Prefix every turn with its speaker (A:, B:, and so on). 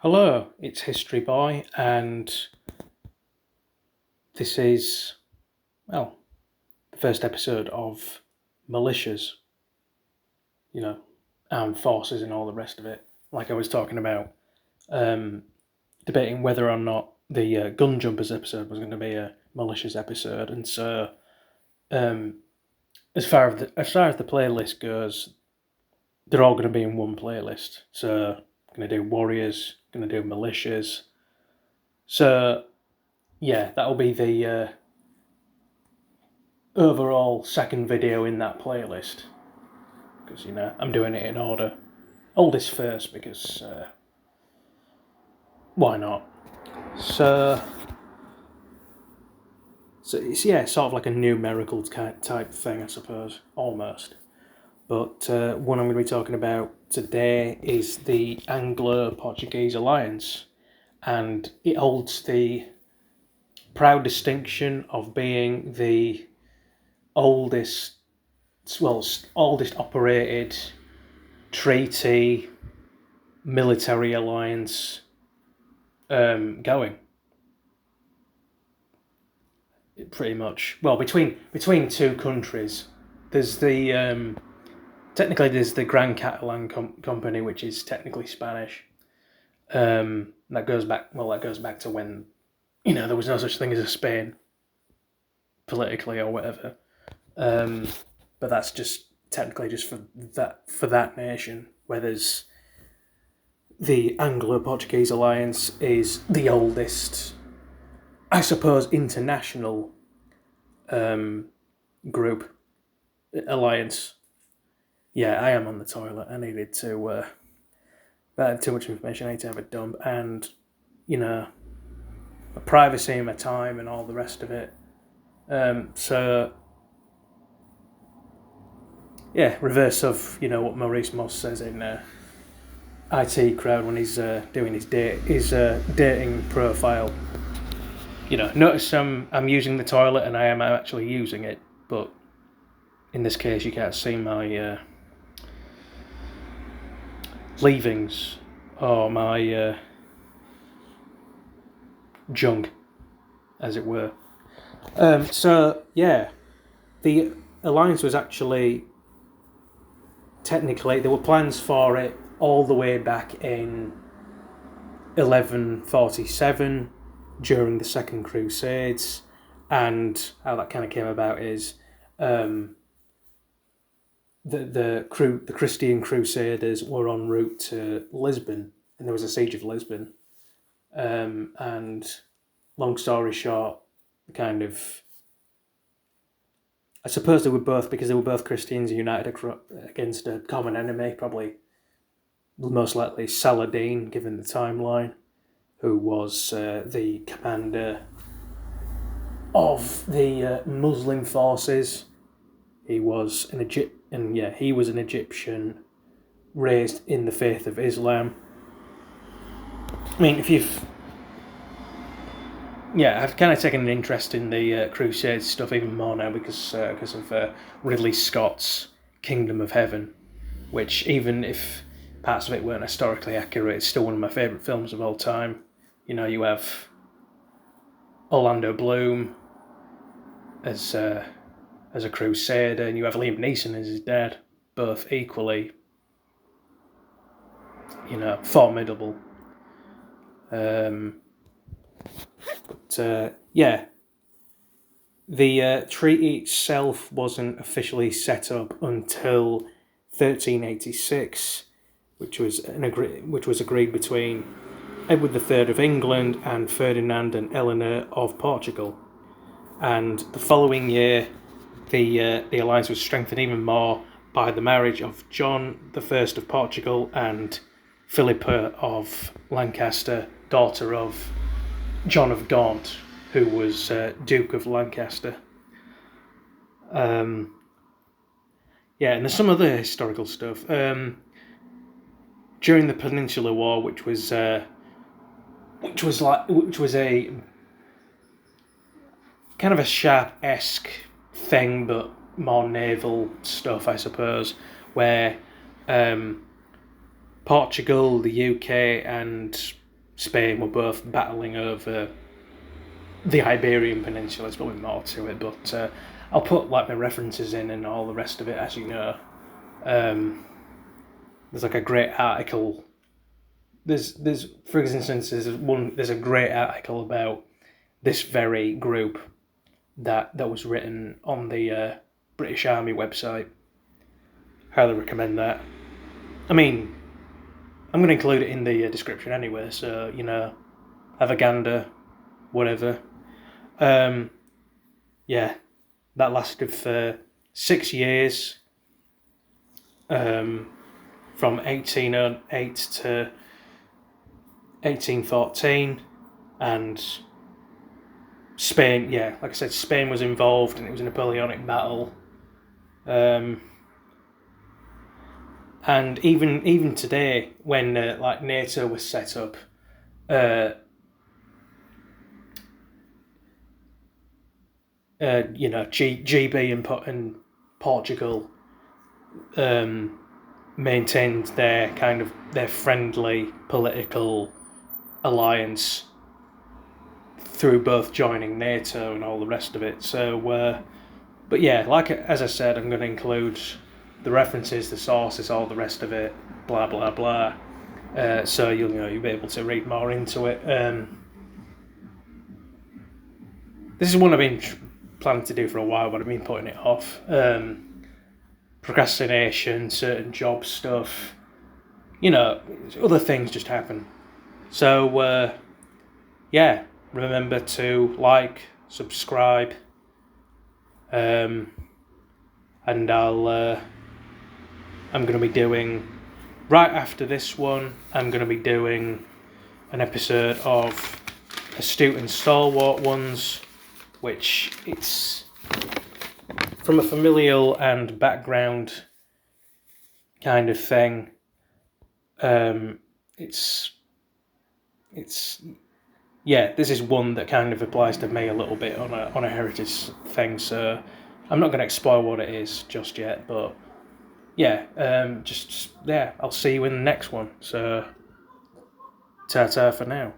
A: Hello, it's History Boy, and this is, well, the first episode of Militias, armed forces and all the rest of it. Like I was talking about, debating whether or not the Gun Jumpers episode was going to be a Militias episode, and so as far as the playlist goes, they're all going to be in one playlist. So I'm going to do Warriors, going to do Militias. So yeah, that'll be the overall second video in that playlist, because I'm doing it in order. Oldest first, because why not? So it's sort of like a numerical type thing, I suppose, almost. But one I'm going to be talking about today is the Anglo-Portuguese Alliance, and it holds the proud distinction of being the oldest operated treaty military alliance going. Pretty much. Well, between two countries, there's the technically there's the Gran Catalan Company, which is technically Spanish. That goes back to when there was no such thing as a Spain politically or whatever. But that's just technically just for that nation. Whereas the Anglo-Portuguese Alliance is the oldest, I suppose, international group alliance. Yeah, I am on the toilet. I needed to. I had too much information. I need to have a dump, and my privacy, my time, and all the rest of it. So yeah, reverse of what Maurice Moss says in IT Crowd when he's doing his dating profile. Notice I'm using the toilet, and I am actually using it, but in this case you can't see my leavings or my junk, as it were. So yeah, the alliance was actually, technically, there were plans for it all the way back in 1147 during the Second Crusades, and how that kind of came about is the Christian Crusaders were en route to Lisbon, and there was a siege of Lisbon, and long story short, kind of, I suppose they were both Christians united against a common enemy, probably most likely Saladin, given the timeline, who was the commander of the Muslim forces. He was an Egyptian raised in the faith of Islam. I mean, I've kind of taken an interest in the Crusades stuff even more now because of Ridley Scott's Kingdom of Heaven, which, even if parts of it weren't historically accurate, it's still one of my favourite films of all time. You have Orlando Bloom as a crusader, and you have Liam Neeson as his dad, both equally, formidable. The treaty itself wasn't officially set up until 1386, which was agreed between Edward III of England and Ferdinand and Eleanor of Portugal. And the following year, the alliance was strengthened even more by the marriage of John I of Portugal and Philippa of Lancaster, daughter of John of Gaunt, who was Duke of Lancaster. And there's some other historical stuff. During the Peninsular War, which was a kind of a Sharp-esque thing, but more naval stuff, I suppose, where Portugal, the UK, and Spain were both battling over the Iberian Peninsula. There's probably more to it, but I'll put like my references in and all the rest of it, as you know. There's like a great article. There's for instance, there's a great article about this very group that was written on the British Army website. Highly recommend that. I mean, I'm going to include it in the description anyway, so, you know, have a gander, whatever. Yeah, that lasted for 6 years, from 1808 to 1814, and Spain, yeah, like I said, Spain was involved, and it was a Napoleonic battle. And even today, when like NATO was set up, you know, GB and Portugal maintained their friendly political alliance through both joining NATO and all the rest of it. So, but yeah, like as I said, I'm going to include the references, the sources, all the rest of it, blah blah blah. So you'll be able to read more into it. This is one I've been planning to do for a while, but I've been putting it off. Procrastination, certain job stuff, other things just happen. So yeah, remember to like, subscribe, and I'm going to be doing, right after this one, I'm going to be doing an episode of Astute and Stalwart Ones, which it's from a familial and background kind of thing. This is one that kind of applies to me a little bit on a heritage thing, so I'm not going to explore what it is just yet, but I'll see you in the next one. So, ta-ta for now.